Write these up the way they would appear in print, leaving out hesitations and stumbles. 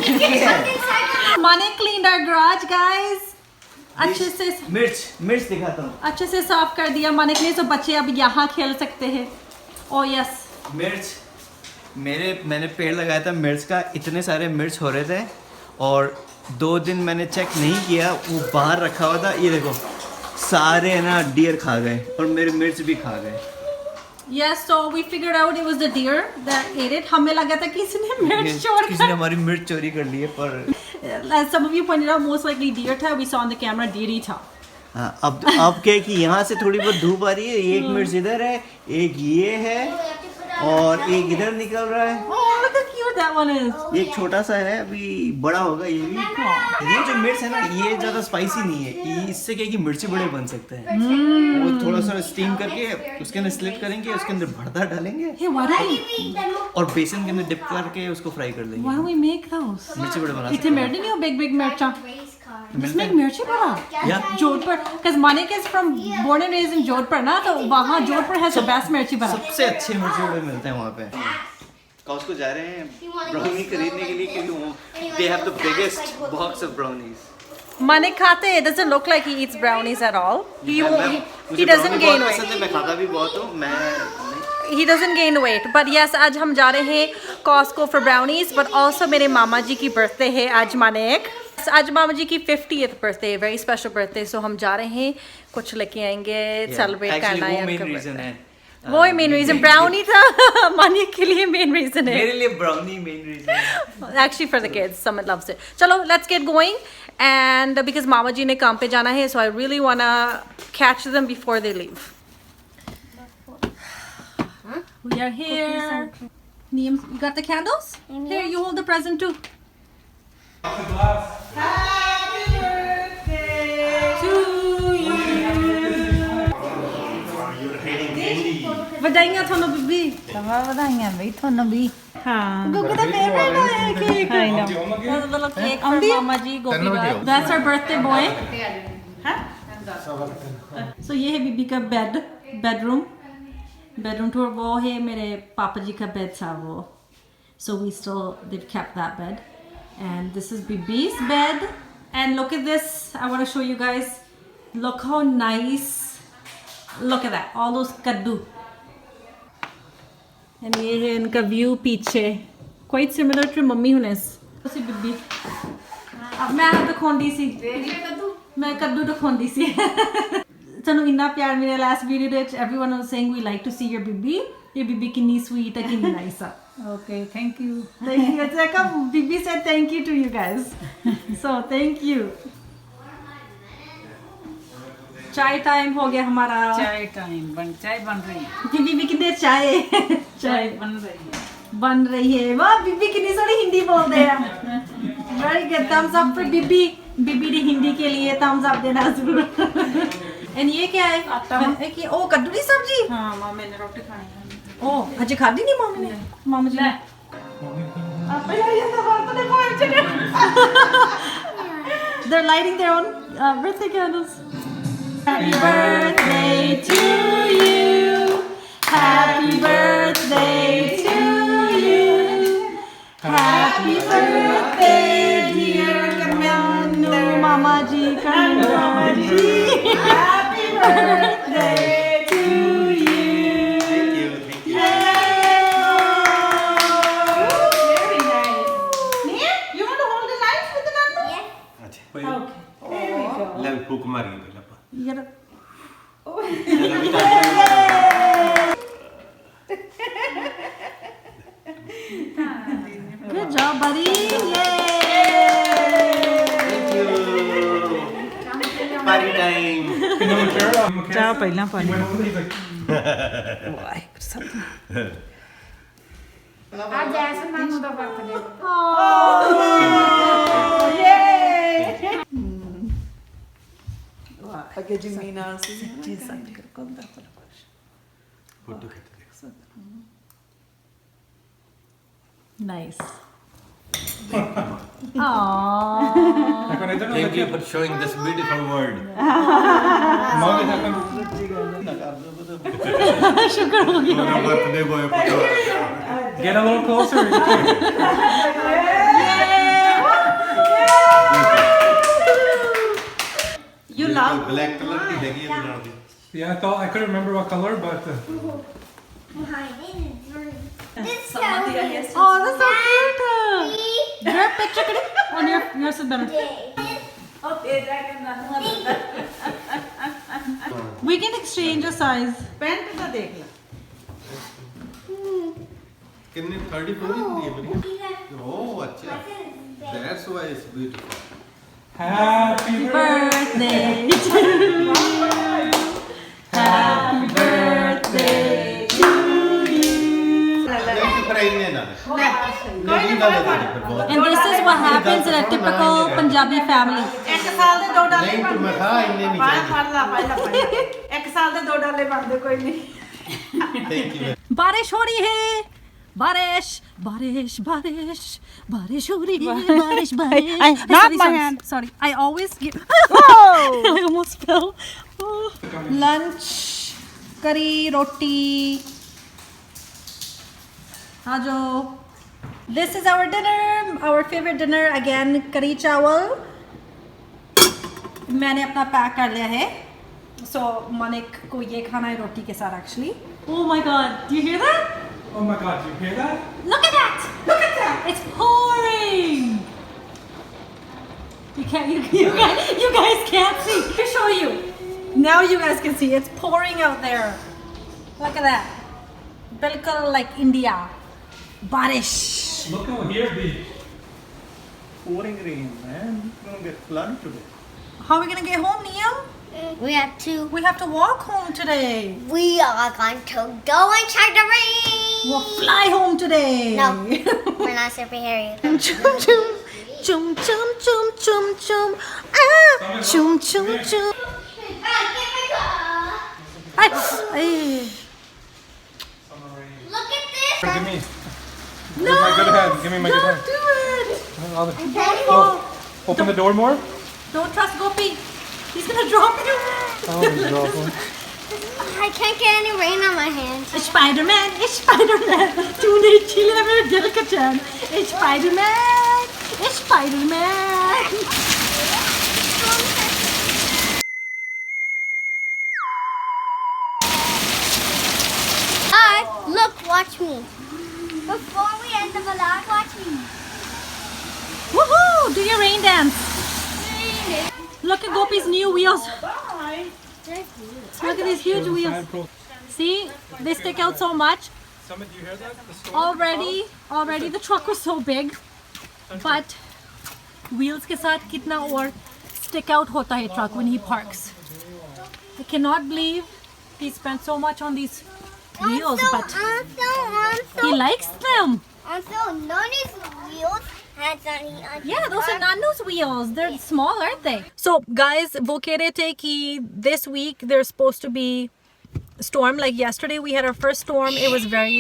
Mane cleaned our garage, guys. अच्छे से मिर्च दिखाता हूँ। अच्छे से साफ कर दिया मानिक ने, तो बच्चे अब यहाँ खेल सकते हैं। ओ यस, मिर्च मैंने पेड़ लगाया था मिर्च का, इतने सारे मिर्च हो रहे थे और 2 दिन मैंने चेक नहीं किया, वो बाहर रखा हुआ था। ये देखो सारे ना डियर खा गए और मेरे मिर्च भी खा गए। Yes, so we figured out it was the deer that ate it. हमें लगा था किसी ने मिर्च चोरी किसी ने हमारी मिर्च चोरी कर ली है, पर as some of you pointed out, most likely deer था. We saw on the camera deer ही था. हाँ, अब क्या है कि यहाँ से थोड़ी बहुत धूप आ रही है, एक मिर्च इधर है, एक ये है और एक इधर निकल रहा है। Oh, look how cute that one is. एक छोटा सा है, अभी बड़ा होगा ये भी। ये जो मिर्च है ना, ये ज्यादा स्पाइसी नहीं है, इससे क्या है कि मिर्ची बड़े बन सकते हैं। वो थोड़ा सा स्टीम करके उसके अंदर स्लिट करेंगे, उसके अंदर भरता डालेंगे। Hey, why don't और बेसन के अंदर डिप करके उसको फ्राई कर देंगे। why don't we make those? मिर्ची बड़े बना इतने सकते हैं। मिर्च नहीं हो, big मिर्चा। Just मिलते make हैं। मिर्ची बड़ा। Yeah. Jodhpur, because Manik is from born and raised in Jodhpur ना, तो वहाँ जोधपुर has the best मिर्ची बड़ा। सबसे अच्छे मिर्ची बड़े मिलते हैं वहाँ पे। कॉस्को जा रहे हैं ब्राउनी खरीदने के लिए, क्योंकि they have the biggest box of brownies. Manik खाते हैं, doesn't look like he eats brownies at all. He मुझे doesn't brownie gain बहुत weight. पसंद है, मैं खाता भी बहुत हूँ, मैं नहीं। He doesn't gain weight, but yes, आज हम जा रहे हैं Costco for brownies, but also मेरे मामा जी की birthday है आज मानिक। आज मामा जी की 50th birthday, very special birthday, so हम जा रहे हैं, कुछ लेके आएंगे, celebrate करना है। वो मेन रीजन है। वो ही मेन रीजन, ब्राउनी था मानिक के लिए मेन रीजन है। मेरे लिए ब्राउनी मेन रीजन है। Actually for the kids, someone loves it. चलो, let's get going, and because मामा जी ने काम पे जाना है, so I really wanna catch them before they leave. We are here. Niam, you got the candles? Here, you hold the present too. Happy birthday to you. ਵਧਾਈਆਂ ਤੁਹਾਨੂੰ ਬੀਬੀ। ਤਮਾਮ ਵਧਾਈਆਂ ਬਈ ਤੁਹਾਨੂੰ ਵੀ। ਹਾਂ ਗੁੱਗੂ ਦਾ ਫੇਵਰਟ ਹੈ cake. I know. There's a little cake for Mama Ji, Gopi ka. That's our birthday boy. Huh? So ये है बीबी का bedroom tour। वो है मेरे पापा जी का bed था वो। So they've kept that bed. And this is Bibi's bed. And look at this. I want to show you guys. Look how nice. Look at that. All those kaddu. And ये है इनका view पीछे, quite similar to mummy हुनेस। उसी बिब्बी अब मैं दिखाऊंगी सी, मैं कद्दू दिखाऊंगी सी। चलो इन्ना प्यार मेरे last video ਵਿੱਚ everyone was saying we like to see your बिब्बी, ये बिब्बी कितनी sweet है, कितनी nice है। Okay, thank you. Thank you। अच्छा कब बिब्बी said thank you to you guys, so thank you। चाय टाइम हो गया हमारा। चाय बन रही है। बीबी भी कितने चाय बन रही है। वाह बीबी कितनी सारी हिंदी बोलते हैं। Very good, thumbs up for बीबी। बीबी ने हिंदी के लिए थम्स अप देना जरूर। एंड ये क्या है? कि ओ कद्दू की सब्जी। हाँ मामा ने रोटी खानी है। ओ अजय खादी नहीं मामी ने? मामा जी ने आप ये तो बात नहीं पहुंच। They're lighting their own birthday candles. Happy birthday to you. Happy birthday to you. Happy birthday dear Kamanu Mama Ji, Kamanu Ji. Happy birthday to you. Thank you। Yay! Very nice. Nia, you want to hold the knife with the candle? अच्छा। Okay. There we go. ਲੈ ਫੂਕ ਮਾਰੀ ਪਹਿਲਾਂ You gotta. Good job, buddy. Yay! Thank you। Party time। ਚਾਹ ਪਹਿਲਾਂ ਪਾਣੀ। ਅੱਜ ਐਸਾ ਨਾਮ ਦਾ ਬਰਥਡੇ। Yay! ਅੱਗੇ ਜ਼ਮੀਨ ਆ ਸੀ। जी सब कर कौन दा ਫੋਟੋ ਖਿੱਚ ਦੇ। Nice. Aww. Thank you for showing this beautiful world। शुक्र हो गया। Birthday boy photo. Get a little closer. Yay! Black colour की हैगी है दिनार दी Yeah, I couldn't remember what color, but This Oh, that's so cute. Your picture on yours is better. We can exchange a size. Pant ਦਾ ਦੇਖ ਲੈ कितने 34 ही दी है मेरी ओह अच्छा that's why it's beautiful happy Birthday to you. Happy birthday to you. And this is what happens in a typical Punjabi family. ਇੱਕ ਸਾਲ ਦੇ ਦੋ ਡਾਲੇ नहीं तो मैं खा इन्हें नहीं ਬਾਹਰ चाहिए ਫੜ ਲਾ ਪਹਿਲਾਂ ਇੱਕ ਸਾਲ ਦੇ ਦੋ ਡਾਲੇ ਬਣਦੇ ਕੋਈ ਨਹੀਂ थैंक यू बारिश हो रही है बारिश बारिश बारिश बारिश हो रही है बारिश बारिश not my hand. Sorry I always give I almost fell lunch curry roti ajo this is our dinner our favorite dinner again curry chawal मैंने अपना पैक कर लिया है so मानिक को ये खाना है रोटी के साथ actually oh my god do you hear that Oh my God, you hear that? Look at that! Look at that! It's pouring! You guys can't see. Let me show you. Now you guys can see. It's pouring out there. Look at that. Bilkul like India. Barish. Look out here, B. pouring rain man it's gonna get flooded today How are we gonna get home, Liam? We have to. We have to walk home today. We are going to go and check the rain. We'll fly home today. No, we're not superheroes. Chum chum chum chum chum chum chum ah chum chum chum. Ay. Look at this. Give me. No! My good hand. Give me my good Don't hand. do it! Oh, open the door more. Don't trust Gopi. He's gonna drop you. Oh, drop one. I can't get any rain on my hands. It's Spider-Man. It's Spider-Man. तूने छीना मेरे दिल का चैन. It's Spider-Man. It's Spider-Man. Look, watch me. Before we end the vlog, watch me. Woohoo! Do your rain dance. Look at Gopi's new wheels. Look at these huge wheels. See, they stick out so much. Summit, do you hear that? The storm. Already the truck was so big, but wheels के साथ कितना और stick out होता है truck when he parks. I cannot believe he spent so much on these wheels, but he likes them. Also, Nani's wheels has any. Yeah, those are Nanu's wheels. They're small, aren't they? So, guys, वो कह रहे थे कि this week there's supposed to be storm. Like yesterday, we had our first storm. It was very.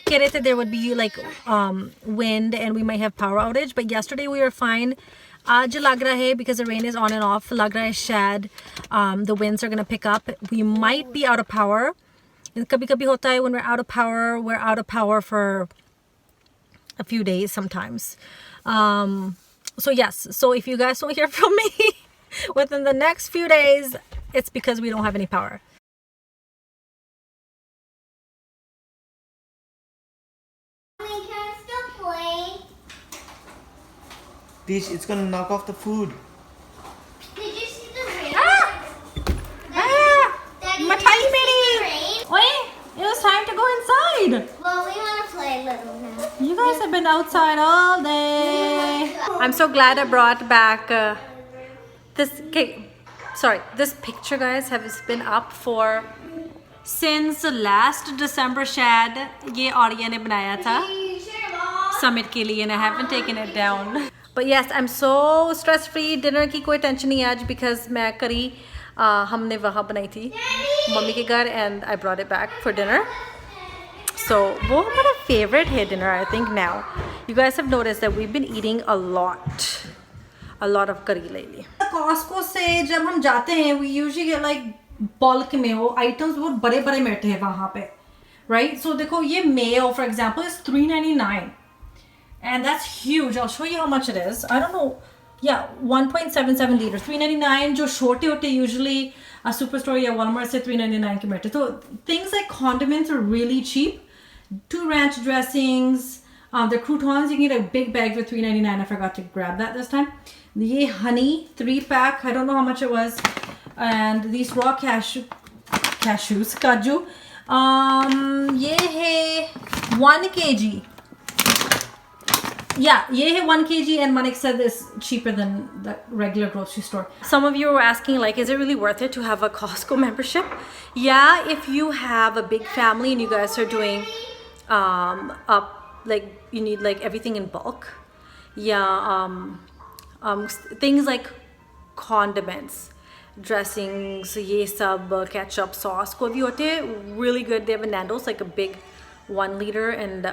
कह रहे थे there would be like wind and we might have power outage. But yesterday we were fine. आज लग रहा है because the rain is on and off. लग रहा है शायद the winds are gonna pick up. We might be out of power. कभी-कभी होता है when we're out of power for a few days sometimes. So yes, so if you guys don't hear from me within the next few days, it's because we don't have any power. We can still play. Teach, it's gonna knock off the food. Did you see the rain? Daddy, Matai did you see meri. the rain? Wait, it was time to go inside. Well, we want to play a little now. You guys have been outside all day. I'm so glad I brought back this picture, guys, has been up for since last December. शायद ये आर्या ने बनाया था summit के लिए, and I haven't taken it down. But yes, I'm so stress free. Dinner की कोई tension नहीं आज because मैं करी हमने वहाँ बनाई थी मम्मी के घर, and I brought it back for dinner. So वो हमारा favorite है dinner, I think now. You guys have noticed that we've been eating a lot of curry lately. Costco से जब हम जाते हैं, we usually get like bulk में वो items बहुत बड़े मिलते हैं वहाँ पे, right? So देखो ये mayo for example is $3.99, and that's huge. I'll show you how much it is. I don't know Yeah, 1.77 liters, 399. जो छोटे होते usually a superstore या Walmart से 399 के मिलते. So things like condiments are really cheap. 2 ranch dressings, the croutons you can get a big bag for 399. I forgot to grab that this time. The honey 3-pack. I don't know how much it was. And these raw cashews, kaju. ये है 1 kg. Yeah, ये है 1 kg, and Manik said this cheaper than the regular grocery store. Some of you were asking, like, is it really worth it to have a Costco membership? Yeah, if you have a big family and you guys are doing like you need like everything in bulk. Yeah, things like condiments, dressings, ye sab, ketchup, sauce, ko bhi hote, really good. They have a Nando's, like a big 1 liter, and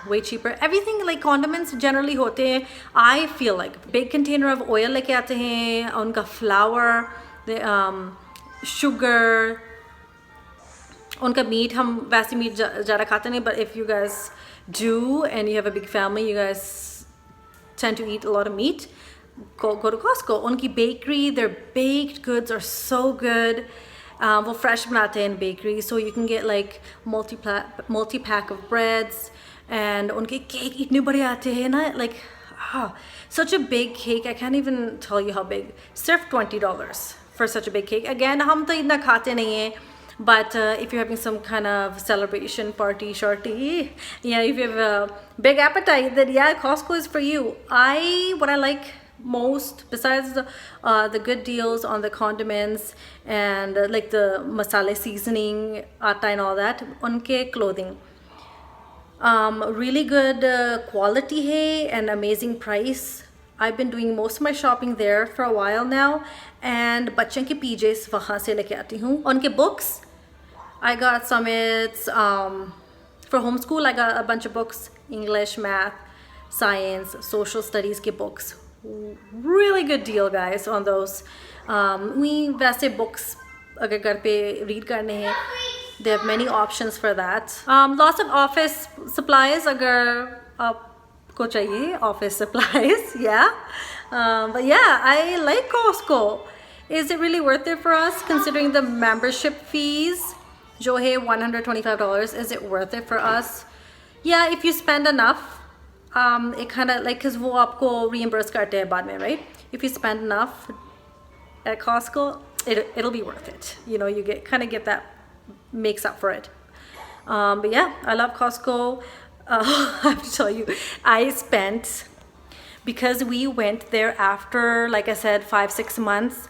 way cheaper. Everything like condiments generally hote hain. I feel like big container of oil leke aate hain, unka flour, the sugar, unka meat. Hum वैसे meat ज़्यादा खाते नहीं, but if you guys do and you have a big family, you guys tend to eat a lot of meat, go to Costco. Unki bakery, their baked goods are so good. वो fresh बनाते हैं in bakery, so you can get like multi-pack of breads, and उनके cake इतने बड़े आते हैं ना, like such a big cake. I can't even tell you how big. सिर्फ $20 for such a big cake. Again, हम तो इतना खाते नहीं हैं, but if you're having some kind of celebration party, shorty, yeah, if you have a big appetite, then yeah, Costco is for you. What I like most, besides the good deals on the condiments and like the masala seasoning, atta and all that, unke clothing, really good quality hai and amazing price. I've been doing most of my shopping there for a while now, and bachon ke PJs wahan se leke aati hu. Unke books, I got some. It's for homeschool. I got a bunch of books: English, math, science, social studies ke books. Really good deal, guys, on those. We वैसे books अगर घर पे read करने हैं, they have many options for that. Lots of office supplies अगर आपको चाहिए, office supplies, yeah. But yeah, I like Costco. Is it really worth it for us considering the membership fees? जो है $125. Is it worth it for us? Yeah, if you spend enough. It kind of like, because वो आपको reimburse करते हैं बाद में, right? If you spend enough at Costco, it'll be worth it. You know, you get that, makes up for it. But yeah, I love Costco. I have to tell you, I spent, because we went there after, like I said, 5-6 months,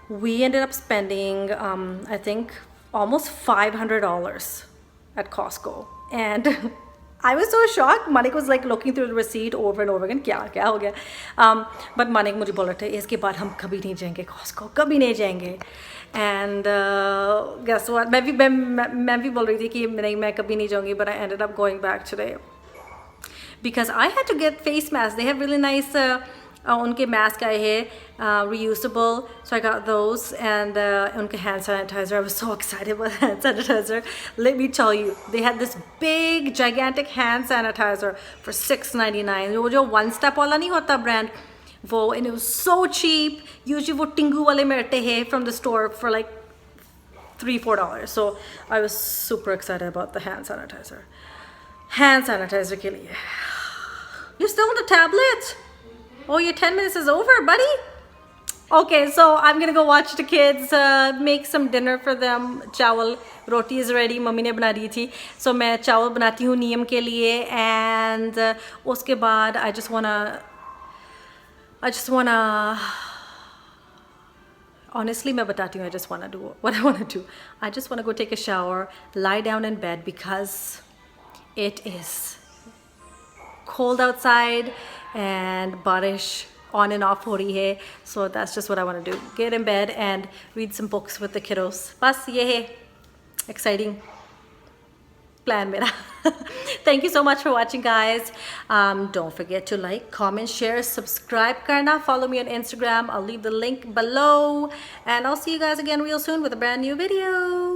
we ended up spending I think almost $500 at Costco, and I was so shocked. Manik was like looking through the receipt over and over again. क्या हो गया? But Manik मुझे बोल रहे थे, इसके बाद हम कभी नहीं जाएंगे Costco, कभी नहीं जाएंगे. And guess what? मैं भी बोल रही थी कि नहीं, मैं कभी नहीं जाऊंगी. But I ended up going back today because I had to get face masks. They have really nice उनके mask आए हैं, reusable. So I got those, and उनके hand sanitizer. I was so excited about hand sanitizer. Let me tell you, they had this big, gigantic hand sanitizer for $6.99. जो one step वाला नहीं होता brand, वो, and it was so cheap. Usually वो टिंगू वाले मिलते हैं from the store for like $3-4. So I was super excited about the hand sanitizer. Hand sanitizer के लिए. You're still on the tablet? Oh, your 10 minutes is over, buddy? Okay, so I'm gonna go watch the kids, make some dinner for them. Chawal, roti is ready. Mummy ne bana di thi. So मैं चावल बनाती हूँ नियम के लिए, and उसके बाद I just wanna honestly मैं बताती हूँ, I just wanna do what I wanna do. I just wanna go take a shower, lie down in bed because it is cold outside and barish on and off ho rahi hai. So that's just what I want to do. Get in bed and read some books with the kiddos. Bas ye hai exciting plan mera. Thank you so much for watching, guys. Don't forget to like, comment, share, subscribe karna. Follow me on Instagram. I'll leave the link below, and I'll see you guys again real soon with a brand new video.